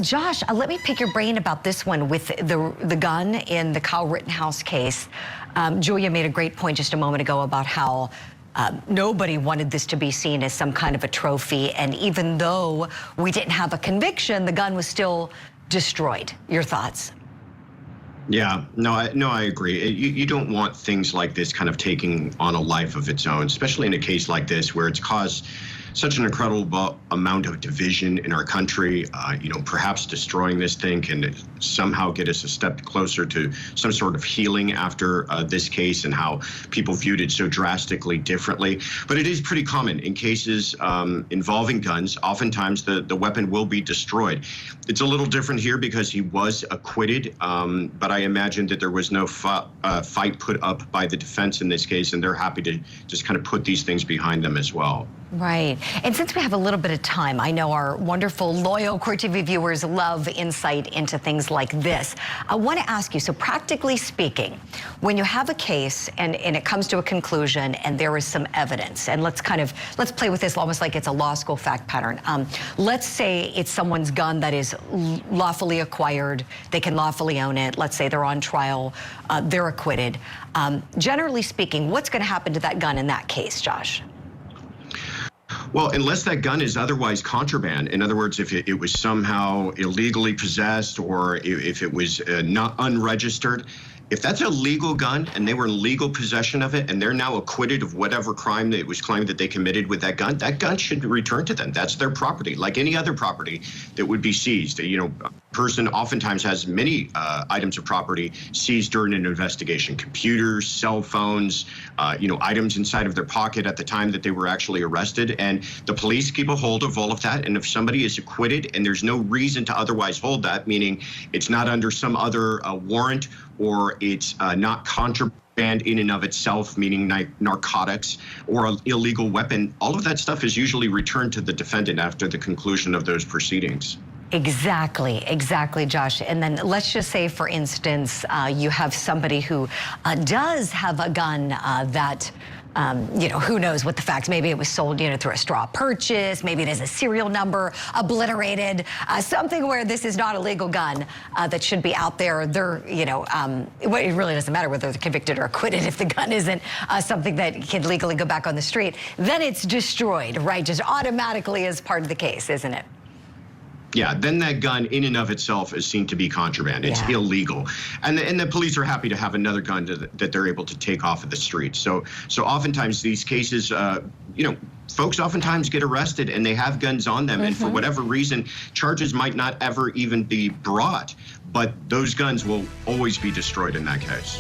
Josh, let me pick your brain about this one with the gun in the Kyle Rittenhouse case. Julia made a great point just a moment ago about how nobody wanted this to be seen as some kind of a trophy, and even though we didn't have a conviction, the gun was still destroyed. Your thoughts? Yeah, no, I agree. You don't want things like this kind of taking on a life of its own, especially in a case like this where it's caused such an incredible amount of division in our country. Perhaps destroying this thing can somehow get us a step closer to some sort of healing after this case and how people viewed it so drastically differently. But it is pretty common in cases involving guns. Oftentimes the weapon will be destroyed. It's a little different here because he was acquitted, but I imagine that there was no fight put up by the defense in this case, and they're happy to just kind of put these things behind them as well. Right. And since we have a little bit of time, I know our wonderful, loyal Court TV viewers love insight into things like this. I want to ask you, so practically speaking, when you have a case and it comes to a conclusion and there is some evidence, and let's play with this almost like it's a law school fact pattern. Let's say it's someone's gun that is lawfully acquired, they can lawfully own it. Let's say they're on trial, they're acquitted. Generally speaking, what's going to happen to that gun in that case, Josh? Well, unless that gun is otherwise contraband, in other words, if it was somehow illegally possessed or if it was not unregistered, if that's a legal gun and they were in legal possession of it and they're now acquitted of whatever crime that it was claimed that they committed with that gun should be returned to them. That's their property, like any other property that would be seized. A person oftentimes has many items of property seized during an investigation: computers, cell phones, items inside of their pocket at the time that they were actually arrested. And the police keep a hold of all of that. And if somebody is acquitted and there's no reason to otherwise hold that, meaning it's not under some other warrant or it's not contraband in and of itself, meaning narcotics or an illegal weapon, all of that stuff is usually returned to the defendant after the conclusion of those proceedings. Exactly, Josh. And then let's just say, for instance, you have somebody who does have a gun that, who knows what the facts, maybe it was sold, through a straw purchase, maybe it has a serial number obliterated, something where this is not a legal gun that should be out there. It really doesn't matter whether they're convicted or acquitted if the gun isn't something that can legally go back on the street. Then it's destroyed, right? Just automatically as part of the case, isn't it? Yeah, then that gun in and of itself is seen to be contraband. It's illegal. And the police are happy to have another gun that they're able to take off of the street. So oftentimes these cases, folks oftentimes get arrested and they have guns on them. And for whatever reason, charges might not ever even be brought. But those guns will always be destroyed in that case.